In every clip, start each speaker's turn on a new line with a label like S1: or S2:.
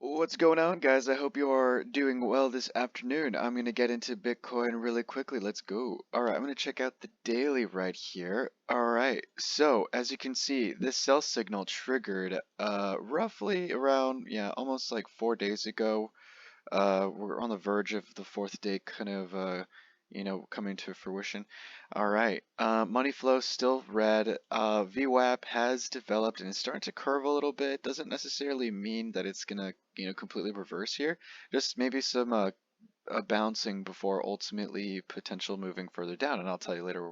S1: What's going on, guys? I hope you are doing well this afternoon. I'm going to get into Bitcoin really quickly. Let's go. All right, I'm going to check out the daily right here. All right, so as you can see, this sell signal triggered roughly around, yeah, almost like 4 days ago. We're on the verge of the fourth day kind of, coming to fruition. All right. Money flow still red. VWAP has developed and is starting to curve a little bit. Doesn't necessarily mean that it's gonna, completely reverse here. Just maybe some bouncing before ultimately potential moving further down, and I'll tell you later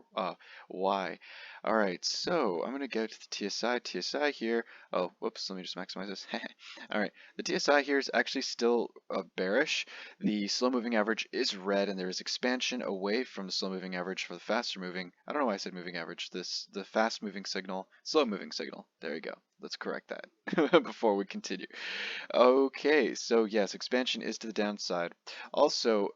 S1: why. All right, so I'm gonna go to the TSI. TSI here. Oh, whoops. Let me just maximize this. All right, the TSI here is actually still bearish. The slow-moving average is red, and there is expansion away from the slow-moving average for the faster-moving. I don't know why I said moving average. The fast-moving signal, slow-moving signal. There you go. Let's correct that before we continue. Okay, so yes, expansion is to the downside. Also,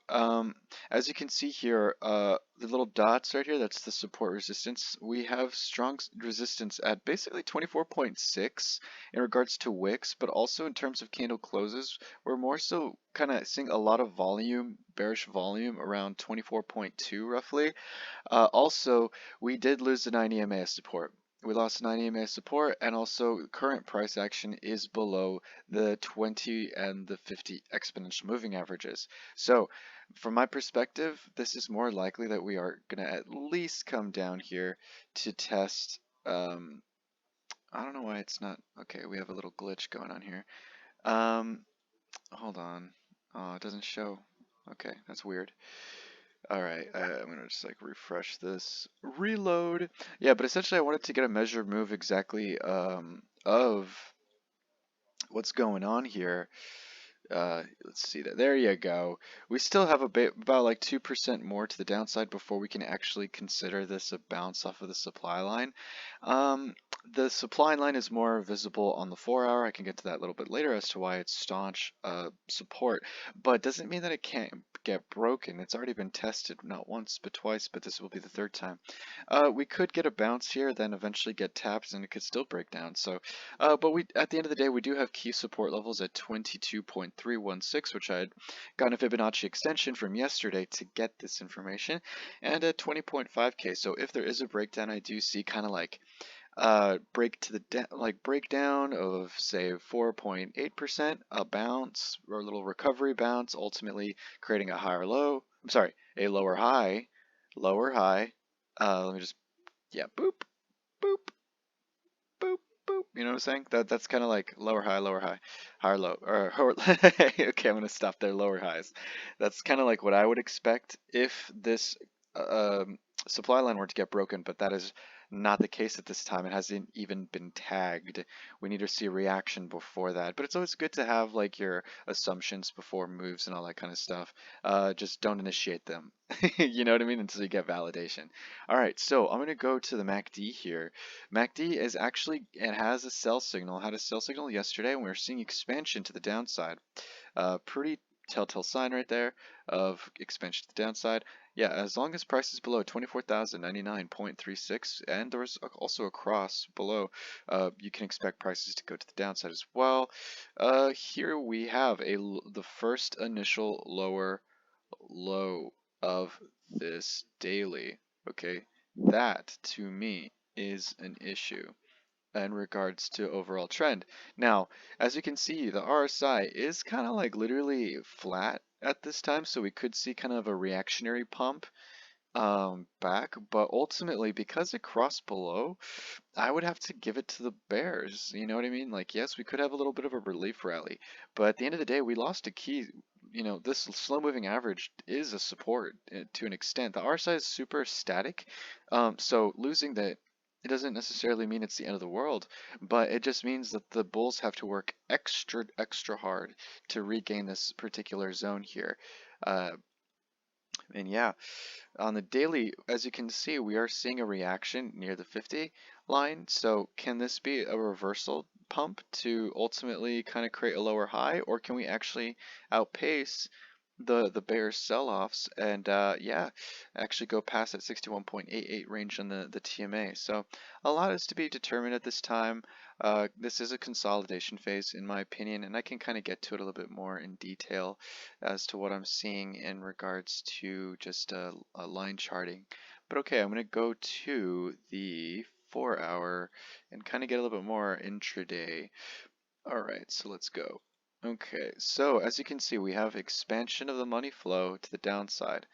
S1: as you can see here, the little dots right here, that's the support resistance. We have strong resistance at basically 24.6 in regards to wicks, but also in terms of candle closes, we're more so kind of seeing a lot of volume, bearish volume around 24.2 roughly. Also, we did lose the 9 EMA support. We lost 9 EMA support, and also current price action is below the 20 and the 50 exponential moving averages. So, from my perspective, this is more likely that we are going to at least come down here to test. I don't know why it's not. Okay, we have a little glitch going on here. Um, Hold on. Oh, it doesn't show. Okay, that's weird. All right, I'm gonna just like refresh this, reload. Yeah, but essentially I wanted to get a measured move exactly of what's going on here. Let's see that. There you go. We still have a bit, about like 2% more to the downside before we can actually consider this a bounce off of the supply line. Um, the supply line is more visible on the 4 hour. I can get to that a little bit later as to why it's staunch support, but doesn't mean that it can't get broken. It's already been tested not once but twice, but this will be the third time. We could get a bounce here, then eventually get tapped, and it could still break down. So but we, at the end of the day, we do have key support levels at 22.316, which I had gotten a Fibonacci extension from yesterday to get this information, and at 20.5K. So if there is a breakdown, I do see kind of like breakdown of say 4.8%, a bounce or a little recovery bounce, ultimately creating a higher low. I'm sorry, a lower high, lower high. Let me just, yeah, boop, boop, boop, boop. You know what I'm saying? That's kind of like lower high, higher low, or okay, I'm gonna stop there. Lower highs. That's kind of like what I would expect if this supply line were to get broken, but that is not the case at this time. It hasn't even been tagged. We need to see a reaction before that. But it's always good to have like your assumptions before moves and all that kind of stuff. Just don't initiate them. You know what I mean? Until you get validation. All right, so I'm gonna go to the MACD here. MACD is actually, it has a sell signal, had a sell signal yesterday, and we're seeing expansion to the downside. Pretty telltale sign right there of expansion to the downside. Yeah, as long as price is below 24,099.36, and there was also a cross below, you can expect prices to go to the downside as well. Here we have the first initial lower low of this daily. Okay, that to me is an issue in regards to overall trend. Now, as you can see, the RSI is kind of like literally flat at this time, so we could see kind of a reactionary pump back, but ultimately because it crossed below, I would have to give it to the bears. You know what I mean? Like, yes, we could have a little bit of a relief rally, but at the end of the day, we lost a key. This slow moving average is a support to an extent. The RSI is super static, so losing that, it doesn't necessarily mean it's the end of the world, but it just means that the bulls have to work extra hard to regain this particular zone here. Uh, and yeah, on the daily, as you can see, we are seeing a reaction near the 50 line. So can this be a reversal pump to ultimately kind of create a lower high, or can we actually outpace the bear sell-offs and yeah, actually go past that 61.88 range on the TMA. So a lot is to be determined at this time. This is a consolidation phase in my opinion, and I can kind of get to it a little bit more in detail as to what I'm seeing in regards to just line charting. But okay, I'm going to go to the 4 hour and kind of get a little bit more intraday. All right, so let's go. Okay, so as you can see, we have expansion of the money flow to the downside.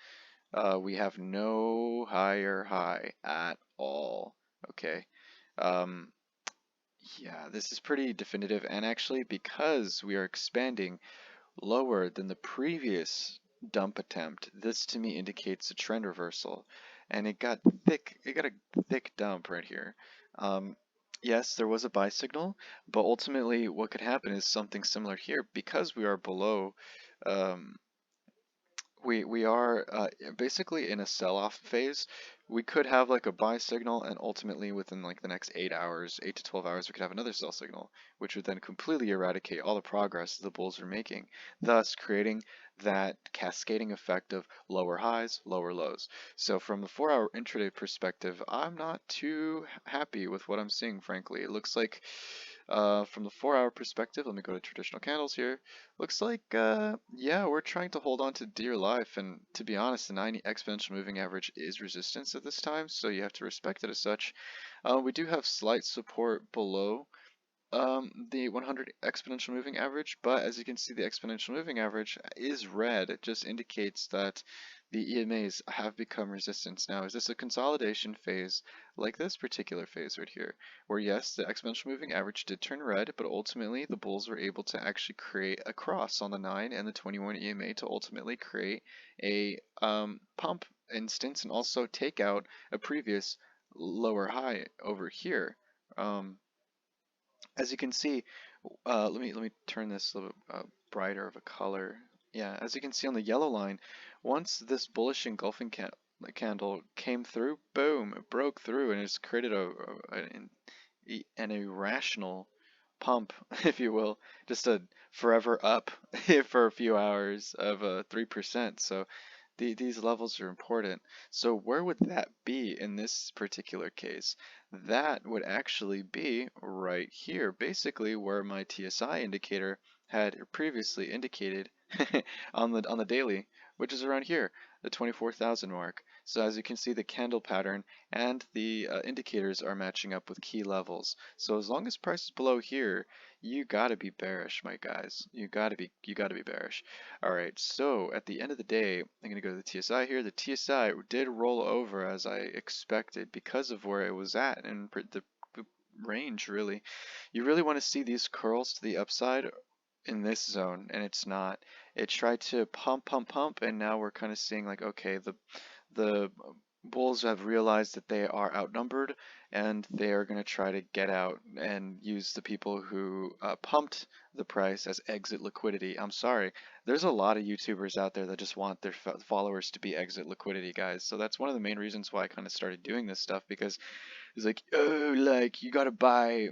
S1: We have no higher high at all. Okay. Um, yeah, this is pretty definitive, and actually, because we are expanding lower than the previous dump attempt, this to me indicates a trend reversal. And it got thick, it got a thick dump right here. Um, yes, there was a buy signal, but ultimately what could happen is something similar here because we are below um, we are basically in a sell-off phase. We could have like a buy signal, and ultimately within like the next 8 hours, 8 to 12 hours, we could have another sell signal, which would then completely eradicate all the progress the bulls are making, thus creating that cascading effect of lower highs, lower lows. So from the 4 hour intraday perspective, I'm not too happy with what I'm seeing, frankly. It looks like from the 4 hour perspective, let me go to traditional candles here. Looks like, yeah, we're trying to hold on to dear life, and to be honest, the 90 exponential moving average is resistance at this time, so you have to respect it as such. We do have slight support below the 100 exponential moving average, but as you can see, the exponential moving average is red. It just indicates that the EMAs have become resistance. Now, is this a consolidation phase like this particular phase right here, where yes, the exponential moving average did turn red, but ultimately the bulls were able to actually create a cross on the 9 and the 21 EMA to ultimately create a pump instance and also take out a previous lower high over here. Um, as you can see, let me turn this a little bit brighter of a color. Yeah, as you can see on the yellow line, once this bullish engulfing candle came through, boom, it broke through and it's created an irrational pump, if you will, just a forever up for a few hours of 3%. So these levels are important. So where would that be in this particular case? That would actually be right here, basically where my TSI indicator had previously indicated on the daily, which is around here, the 24,000 mark. So as you can see, the candle pattern and the indicators are matching up with key levels. So as long as price is below here, you gotta be bearish, my guys. You gotta be bearish. All right. So at the end of the day, I'm gonna go to the TSI here. The TSI did roll over as I expected because of where it was at and the range. Really, you really want to see these curls to the upside in this zone, and it's not. It tried to pump, pump, pump, and now we're kind of seeing like, okay, the Bulls have realized that they are outnumbered and they are going to try to get out and use the people who pumped the price as exit liquidity. I'm sorry, there's a lot of YouTubers out there that just want their followers to be exit liquidity, guys. So that's one of the main reasons why I kind of started doing this stuff, because it's like, oh, like you gotta buy,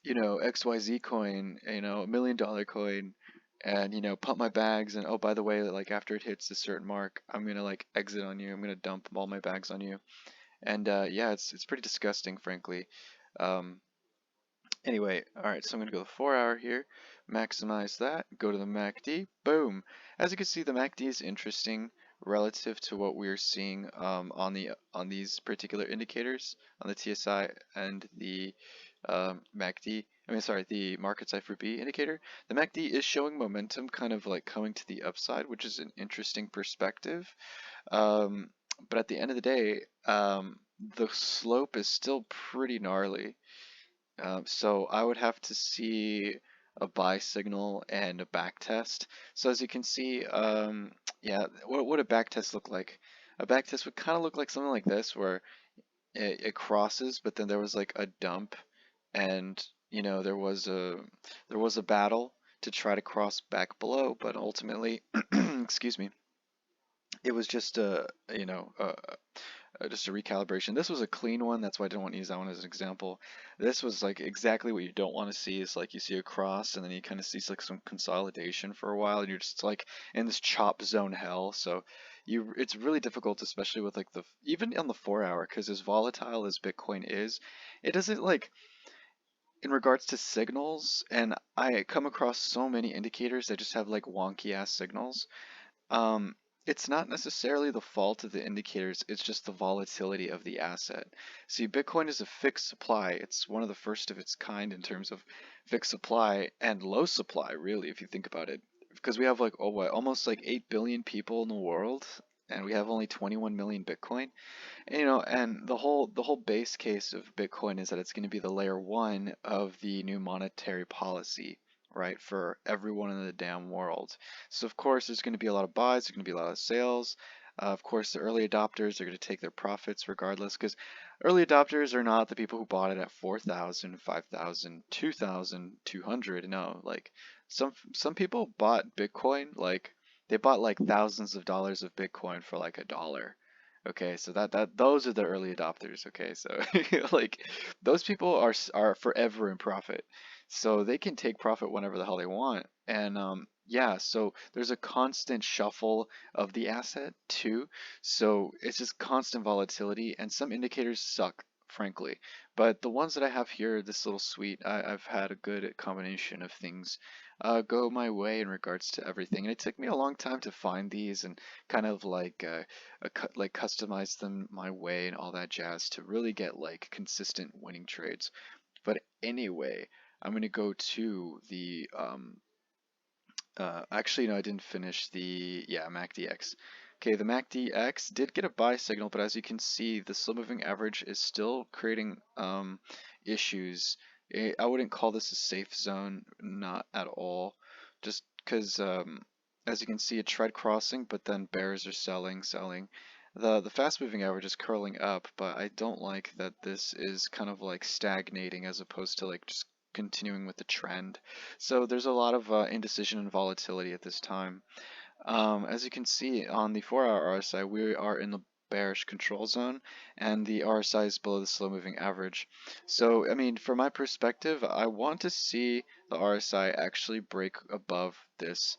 S1: XYZ coin, $1 million coin, and pump my bags. And oh, by the way, like after it hits a certain mark, I'm gonna like exit on you. I'm gonna dump all my bags on you. And yeah, it's pretty disgusting, frankly. Um, Anyway, alright, so I'm going to go the 4 hour here, maximize that, go to the MACD, boom! As you can see, the MACD is interesting relative to what we're seeing on these particular indicators, on the TSI and the MACD, the market cipher B indicator. The MACD is showing momentum kind of like coming to the upside, which is an interesting perspective. But at the end of the day, the slope is still pretty gnarly. So I would have to see a buy signal and a back test. So as you can see, yeah, what would a back test look like? A back test would kind of look like something like this, where it crosses, but then there was like a dump, and there was a battle to try to cross back below, but ultimately, excuse me, it was just just a recalibration. This was a clean one, that's why I didn't want to use that one as an example. This was like exactly what you don't want to see. Is like you see a cross and then you kind of see like some consolidation for a while, and you're just like in this chop zone hell. So it's really difficult, especially with like the even on the 4 hour, because as volatile as Bitcoin is, it doesn't like in regards to signals, and I come across so many indicators that just have like wonky ass signals. um, it's not necessarily the fault of the indicators, it's just the volatility of the asset. See, Bitcoin is a fixed supply. It's one of the first of its kind in terms of fixed supply and low supply, really, if you think about it. Because we have like, oh, what, almost like 8 billion people in the world, and we have only 21 million Bitcoin. And the whole base case of Bitcoin is that it's going to be the layer one of the new monetary policy, right, for everyone in the damn world. So of course there's going to be a lot of buys, there's going to be a lot of sales. Of course, the early adopters are going to take their profits regardless, because early adopters are not the people who bought it at 4,000, 5,000, 2,200. No, like some people bought Bitcoin like they bought like thousands of dollars of Bitcoin for like $1. Okay, so that those are the early adopters. Okay, so like those people are forever in profit, so they can take profit whenever the hell they want. And yeah, so there's a constant shuffle of the asset too. So it's just constant volatility, and some indicators suck, frankly. But the ones that I have here, this little suite, I've had a good combination of things go my way in regards to everything, and it took me a long time to find these and kind of like customize them my way and all that jazz to really get like consistent winning trades. But anyway, I'm gonna go to the actually no, I didn't finish the yeah MACDX. Okay, the MACDX did get a buy signal, but as you can see, the slow moving average is still creating issues. I wouldn't call this a safe zone, not at all, just because as you can see, it tried crossing, but then bears are selling. The fast moving average is curling up, but I don't like that this is kind of like stagnating as opposed to like just continuing with the trend. So there's a lot of indecision and volatility at this time. As you can see on the 4-hour RSI, we are in the bearish control zone, and the RSI is below the slow moving average. So, I mean, from my perspective, I want to see the RSI actually break above this.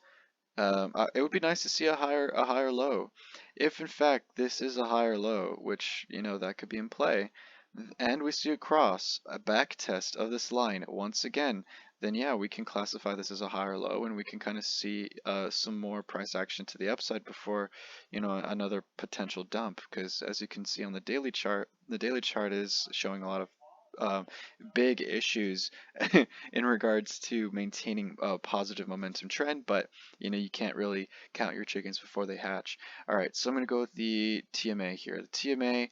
S1: It would be nice to see a higher low. If in fact this is a higher low, which that could be in play, and we see a cross, a back test of this line once again, then yeah, we can classify this as a higher low, and we can kind of see some more price action to the upside before another potential dump. Because as you can see on the daily chart is showing a lot of um, big issues in regards to maintaining a positive momentum trend, but you can't really count your chickens before they hatch. All right, so I'm going to go with the TMA here. The TMA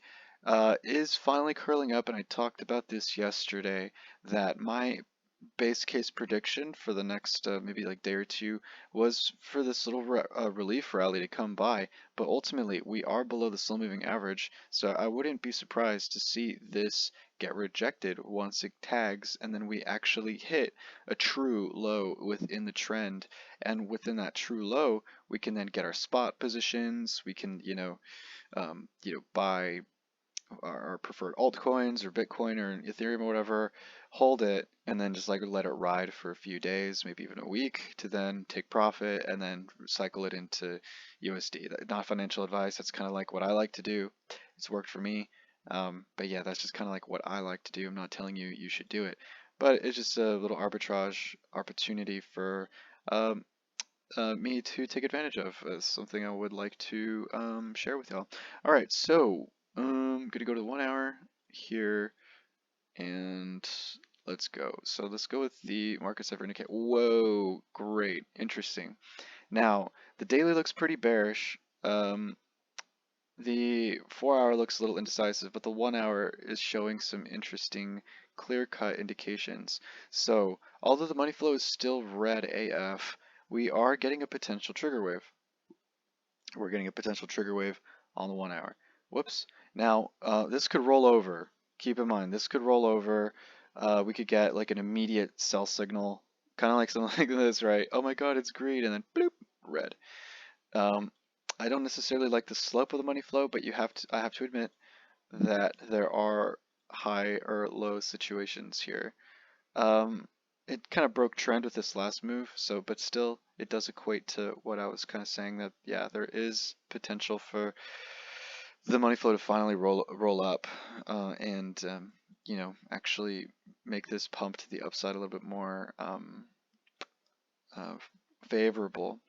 S1: is finally curling up, and I talked about this yesterday, that my base case prediction for the next maybe like day or two was for this little relief rally to come by, but ultimately we are below the slow moving average, so I wouldn't be surprised to see this get rejected once it tags, and then we actually hit a true low within the trend, and within that true low we can then get our spot positions. We can buy our preferred altcoins or Bitcoin or Ethereum or whatever, hold it, and then just like let it ride for a few days, maybe even a week, to then take profit and then cycle it into USD. Not financial advice, that's kind of like what I like to do. It's worked for me. But yeah, that's just kind of like what I like to do. I'm not telling you you should do it, but it's just a little arbitrage opportunity for um, me to take advantage of, as something I would like to share with y'all. All right, so gonna go to the 1 hour here, and let's go. So let's go with the market cipher indicator. Whoa, great, interesting. Now the daily looks pretty bearish. The 4 hour looks a little indecisive, but the 1 hour is showing some interesting clear-cut indications. So although the money flow is still red AF, we are getting a potential trigger wave. We're getting a potential trigger wave on the 1 hour. Whoops. Now, this could roll over. Keep in mind, this could roll over. We could get like an immediate sell signal, kind of like something like this, right? Oh my God, it's green, and then bloop, red. Um, I don't necessarily like the slope of the money flow, but I have to admit, that there are high or low situations here. Um, it kind of broke trend with this last move, so but still it does equate to what I was kind of saying that yeah, there is potential for the money flow to finally roll up and actually make this pump to the upside a little bit more uh, favorable.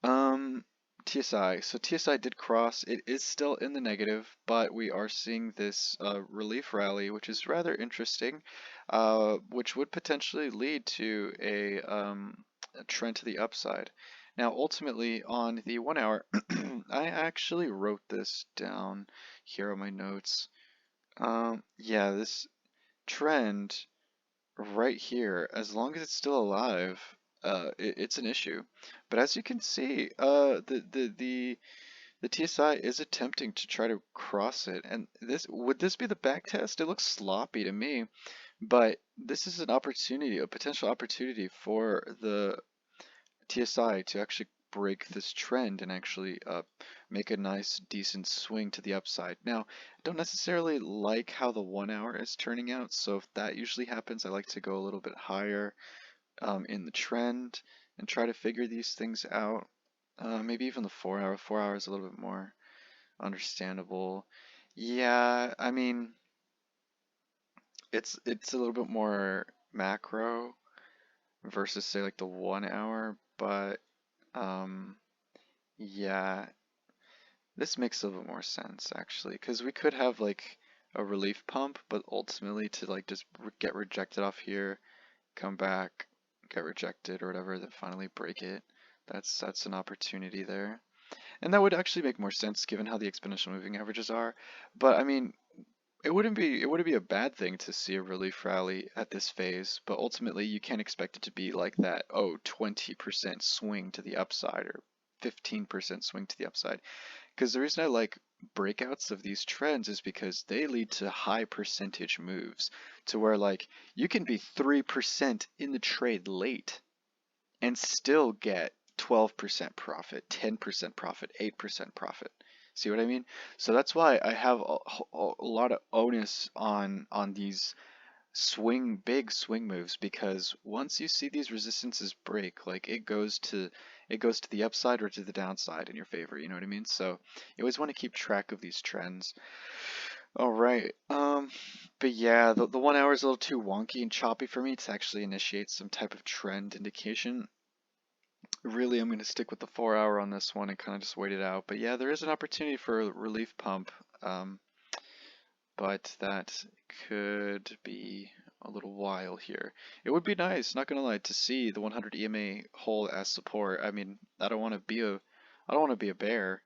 S1: Um, TSI. So TSI did cross. It is still in the negative, but we are seeing this relief rally, which is rather interesting, which would potentially lead to a trend to the upside. Now, ultimately, on the 1 hour, I actually wrote this down here on my notes. Yeah, this trend right here, as long as it's still alive, it's an issue. But as you can see, the TSI is attempting to try to cross it, and this would this be the back test? It looks sloppy to me, but this is an opportunity, a potential opportunity for the TSI to actually break this trend and actually make a nice, decent swing to the upside. Now, I don't necessarily like how the 1 hour is turning out, so if that usually happens, I like to go a little bit higher in the trend and try to figure these things out. Maybe even the 4 hour. 4 hour is a little bit more understandable. Yeah, I mean, it's a little bit more macro versus say like the 1 hour, but um, yeah, this makes a little bit more sense actually, because we could have like a relief pump, but ultimately to like just get rejected off here, come back, get rejected or whatever, then finally break it. That's an opportunity there. And that would actually make more sense given how the exponential moving averages are. But I mean, it wouldn't be a bad thing to see a relief rally at this phase, but ultimately you can't expect it to be like that, oh, 20% swing to the upside or 15% swing to the upside. Because the reason I like breakouts of these trends is because they lead to high percentage moves to where like you can be 3% in the trade late and still get 12% profit, 10% profit, 8% profit. See what I mean? So that's why I have a lot of onus on these big swing moves, because once you see these resistances break, like it goes to the upside or to the downside in your favor, you know what I mean? So you always want to keep track of these trends. All right. But yeah, the 1 hour is a little too wonky and choppy for me to actually initiate some type of trend indication. Really, I'm going to stick with the 4 hour on this one and kind of just wait it out. But yeah, there is an opportunity for a relief pump, but that could be a little while here. It would be nice, not gonna lie, to see the 100 EMA hold as support. I mean, I don't want to be a bear,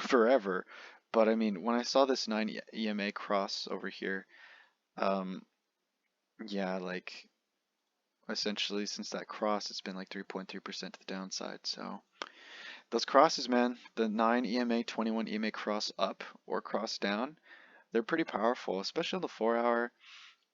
S1: forever. But I mean, when I saw this 9 EMA cross over here, um, yeah, like essentially since that cross, it's been like 3.3% to the downside. So those crosses, man, the 9 EMA, 21 EMA cross up or cross down, they're pretty powerful, especially on the 4 hour.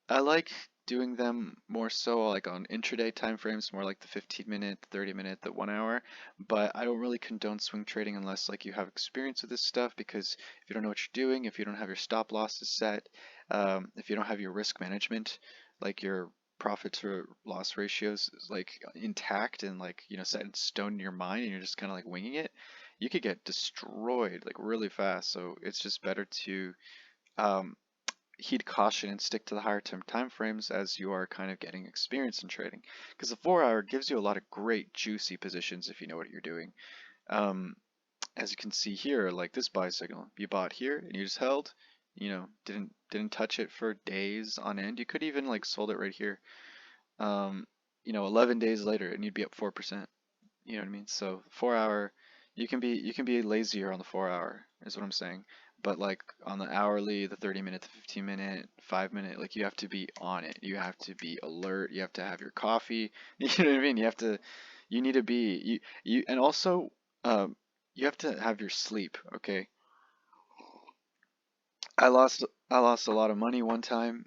S1: I like doing them more so like on intraday time frames, more like the 15-minute, 30-minute, the 1 hour. But I don't really condone swing trading unless like you have experience with this stuff, because if you don't know what you're doing, if you don't have your stop losses set, if you don't have your risk management, like your profit to loss ratios like intact and like set in stone in your mind, and you're just kind of like winging it, you could get destroyed like really fast. So it's just better to um, heed caution and stick to the higher term time frames as you are kind of getting experience in trading, because the 4 hour gives you a lot of great juicy positions if you know what you're doing. um, as you can see here, like this buy signal, you bought here and you just held, didn't touch it for days on end. You could even like sold it right here, um, 11 days later, and you'd be up 4%. You know what I mean? So 4 hour, you can be lazier on the 4 hour, is what I'm saying. But like on the hourly, the 30-minute, the 15-minute, 5 minute, like you have to be on it. You have to be alert. You have to have your coffee. You know what I mean? You need to be and also um, you have to have your sleep. Okay. I lost a lot of money one time.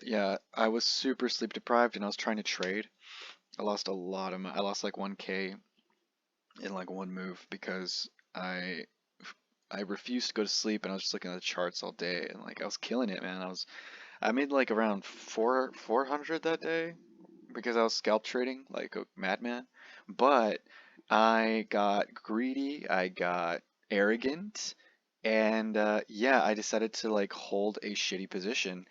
S1: Yeah, I was super sleep deprived and I was trying to trade. I lost a lot of money. I lost like 1K in like one move because I I refused to go to sleep, and I was just looking at the charts all day, and like I was killing it, man. I made like around 400 that day because I was scalp trading like a madman. But I got greedy, I got arrogant, and yeah, I decided to like hold a shitty position,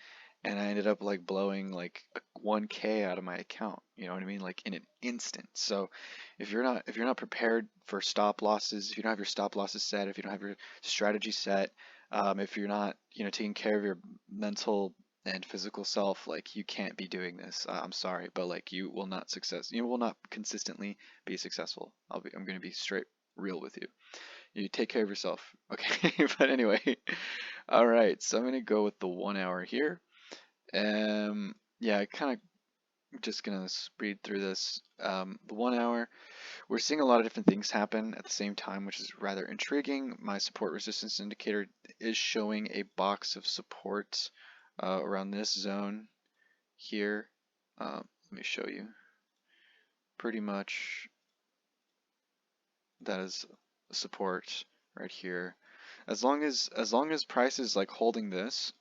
S1: and I ended up like blowing like 1K out of my account. You know what I mean? Like in an instant. So if you're not prepared for stop losses, if you don't have your stop losses set, if you don't have your strategy set, if you're not taking care of your mental and physical self, like you can't be doing this. I'm sorry, but like you will not consistently be successful. I'm gonna be straight real with you. You take care of yourself, okay? But anyway, all right. So I'm gonna go with the 1 hour here. Yeah, I kind of just gonna speed through this. The 1 hour, we're seeing a lot of different things happen at the same time, which is rather intriguing. My support resistance indicator is showing a box of support around this zone here. Let me show you. Pretty much that is support right here. As long as price is like holding this,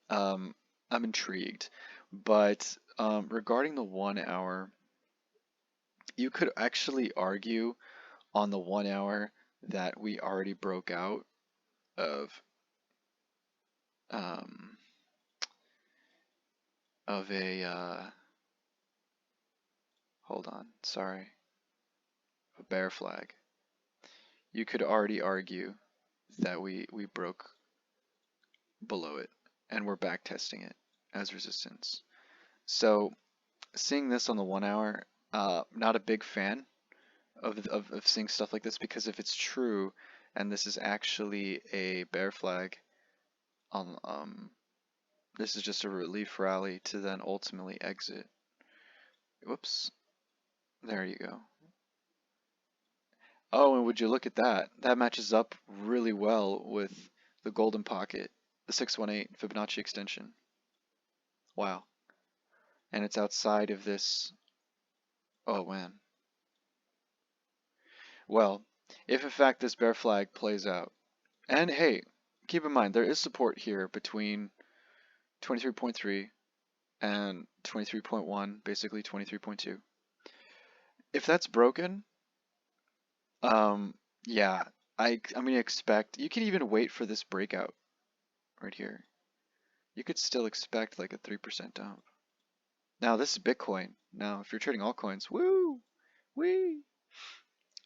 S1: um, I'm intrigued. But regarding the 1 hour, you could actually argue on the 1 hour that we already broke out of um, a hold on, sorry, a bear flag. You could already argue that we broke below it and we're back testing it as resistance. So seeing this on the 1 hour, not a big fan of seeing stuff like this, because if it's true and this is actually a bear flag, on this is just a relief rally to then ultimately exit. Whoops, there you go. Oh, and would you look at that? That matches up really well with the golden pocket, the 618 Fibonacci extension. Wow. And it's outside of this. Oh man. Well, if in fact this bear flag plays out, and hey, keep in mind there is support here between 23.3 and 23.1, basically 23.2. If that's broken, um, yeah, I'm gonna expect, you can even wait for this breakout right here. You could still expect like a 3% dump. Now this is Bitcoin. Now if you're trading altcoins, woo, wee.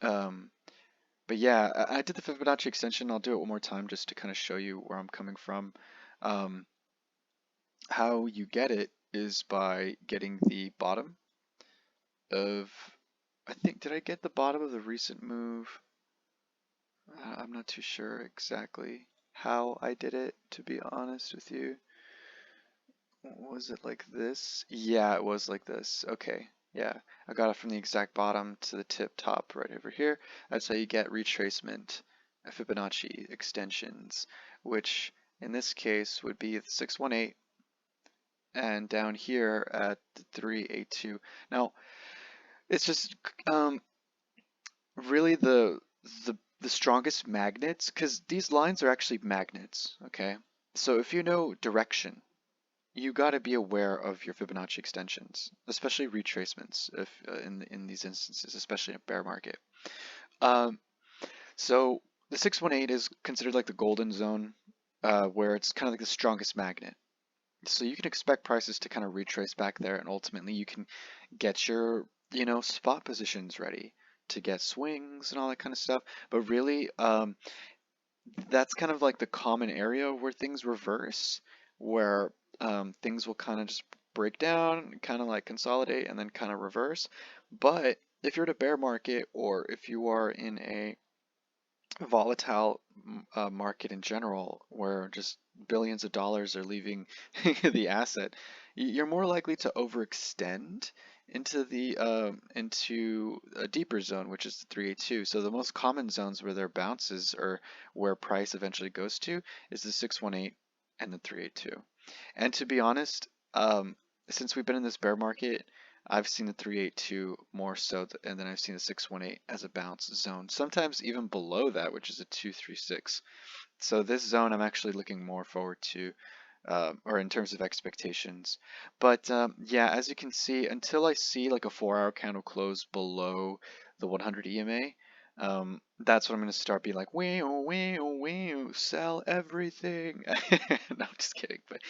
S1: Um, but yeah, I did the Fibonacci extension. I'll do it one more time just to kind of show you where I'm coming from. Um, how you get it is by getting the bottom of, I think, did I get the bottom of the recent move? I'm not too sure exactly how I did it, to be honest with you. Was it like this? Yeah, it was like this. Okay, yeah. I got it from the exact bottom to the tip top right over here. That's how you get retracement Fibonacci extensions, which in this case would be the 618 and down here at the 382. Now, it's just really the strongest magnets, because these lines are actually magnets, okay? So if you know direction, you got to be aware of your Fibonacci extensions, especially retracements if in these instances, especially in a bear market. Um, so the 618 is considered like the golden zone, where it's kind of like the strongest magnet. So you can expect prices to kind of retrace back there, and ultimately you can get your, spot positions ready to get swings and all that kind of stuff. But really, that's kind of like the common area where things reverse, where things will kind of just break down, kind of like consolidate, and then kind of reverse. But if you're in a bear market, or if you are in a volatile market in general, where just billions of dollars are leaving the asset, you're more likely to overextend into a deeper zone, which is the 382. So the most common zones where there bounces, or where price eventually goes to, is the 618 and the 382. And to be honest, since we've been in this bear market, I've seen the 382 more so, and then I've seen the 618 as a bounce zone. Sometimes even below that, which is a 236. So this zone I'm actually looking more forward to, or in terms of expectations. But yeah, as you can see, until I see like a 4-hour candle close below the 100 EMA, that's when I'm going to start being like, wow, wow, wow, sell everything. No, I'm just kidding. But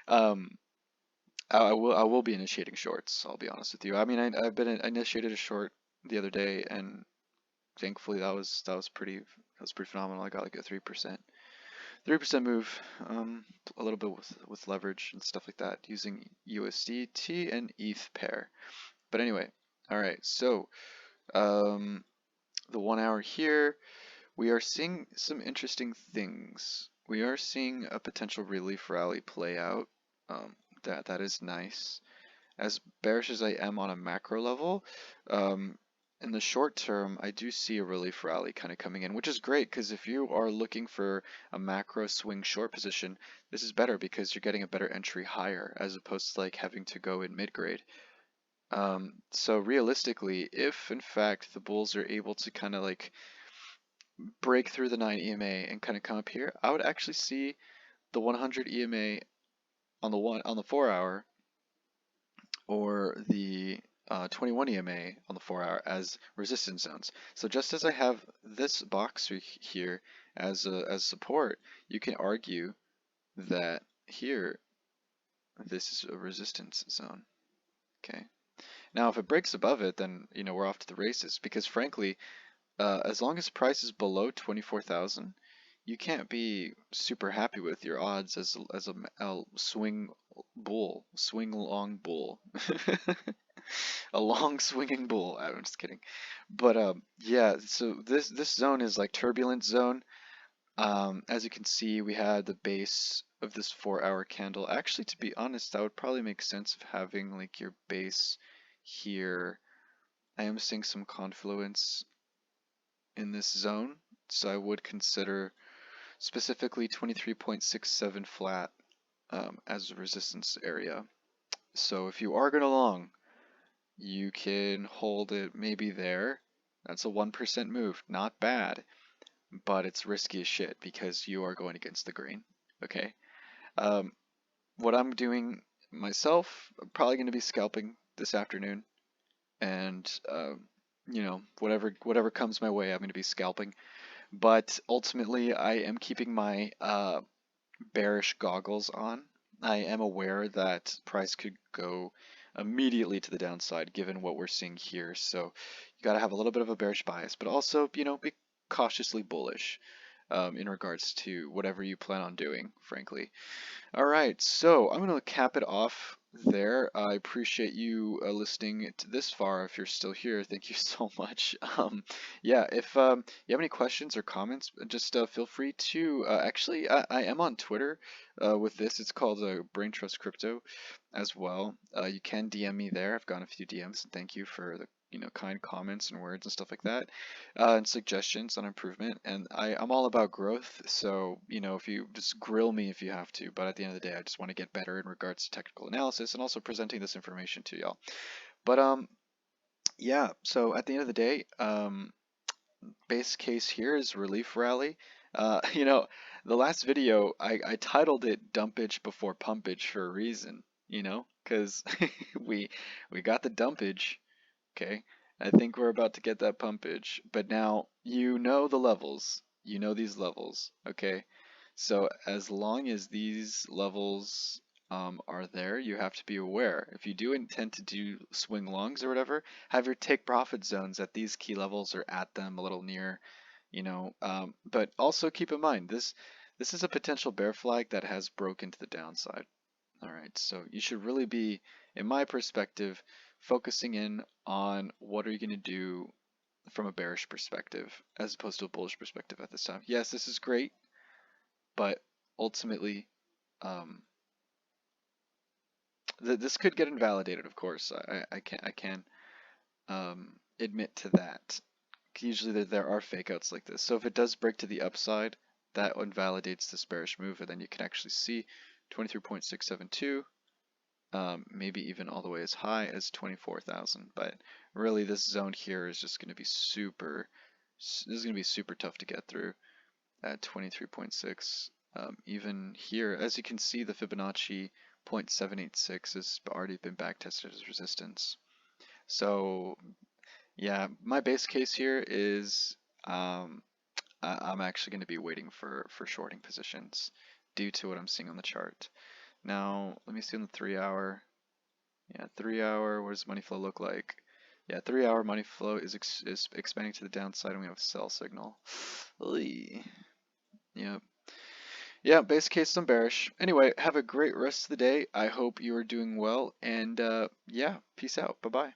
S1: um, I will be initiating shorts. I'll be honest with you. I mean, I initiated a short the other day, and thankfully that was pretty phenomenal. I got like a 3% move, a little bit with leverage and stuff like that using USDT and ETH pair. But anyway, all right. So the 1 hour here, we are seeing some interesting things. We are seeing a potential relief rally play out. That is nice. As bearish as I am on a macro level, um, in the short term, I do see a relief rally kind of coming in, which is great because if you are looking for a macro swing short position, this is better because you're getting a better entry higher as opposed to like having to go in mid grade. So realistically, if in fact the bulls are able to kind of like break through the 9 EMA and kind of come up here, I would actually see the 100 EMA on the 4 hour or the 21 EMA on the 4 hour as resistance zones. So just as I have this box here as support, you can argue that here this is a resistance zone. Okay. Now if it breaks above it, then we're off to the races because frankly, as long as price is below 24,000, you can't be super happy with your odds as a swing long bull. A long swinging bull. I'm just kidding. But yeah, so this zone is like turbulent zone. As you can see, we had the base of this 4-hour candle. Actually, to be honest, that would probably make sense of having like your base here. I am seeing some confluence in this zone, so I would consider specifically 23.67 flat as a resistance area. So if you are going long, you can hold it maybe there. That's a 1% move. Not bad, but it's risky as shit because you are going against the grain. Okay. Um, what I'm doing myself, I'm probably going to be scalping this afternoon, and whatever comes my way, I'm going to be scalping. But ultimately, I am keeping my bearish goggles on. I am aware that price could go immediately to the downside given what we're seeing here. So you got to have a little bit of a bearish bias, but also, be cautiously bullish in regards to whatever you plan on doing, frankly. All right, so I'm going to cap it off there. I appreciate you listening to this far. If you're still here, thank you so much. Yeah, if you have any questions or comments, just feel free to. Actually, I am on Twitter with this. It's called Brain Trust Crypto as well. You can DM me there. I've gotten a few DMs, and thank you for the kind comments and words and stuff like that, and suggestions on improvement. And I'm all about growth, so if you just grill me if you have to, but at the end of the day, I just want to get better in regards to technical analysis and also presenting this information to y'all. But yeah. So at the end of the day, base case here is relief rally. The last video I titled it "Dumpage Before Pumpage" for a reason. Because we got the dumpage. Okay, I think we're about to get that pumpage, but now the levels. These levels, okay? So as long as these levels are there, you have to be aware. If you do intend to do swing longs or whatever, have your take profit zones at these key levels or at them a little near, but also keep in mind this is a potential bear flag that has broken to the downside. All right, so you should really be, in my perspective, focusing in on what are you going to do from a bearish perspective as opposed to a bullish perspective at this time. Yes, this is great, but ultimately, this could get invalidated. Of course, I can admit to that. Usually there are fake outs like this. So if it does break to the upside, that invalidates this bearish move, and then you can actually see 23.672. Maybe even all the way as high as 24,000. But really, this zone here is just going to be super. This is going to be super tough to get through. at 23.6. Even here, as you can see, the Fibonacci 0.786 has already been backtested as resistance. So yeah, my base case here is I'm actually going to be waiting for shorting positions due to what I'm seeing on the chart. Now, let me see on the 3-hour. Yeah, 3-hour, what does money flow look like? Yeah, 3-hour money flow is expanding to the downside, and we have a sell signal. Yep. Yeah, base case I'm bearish. Anyway, have a great rest of the day. I hope you are doing well, and yeah, peace out. Bye-bye.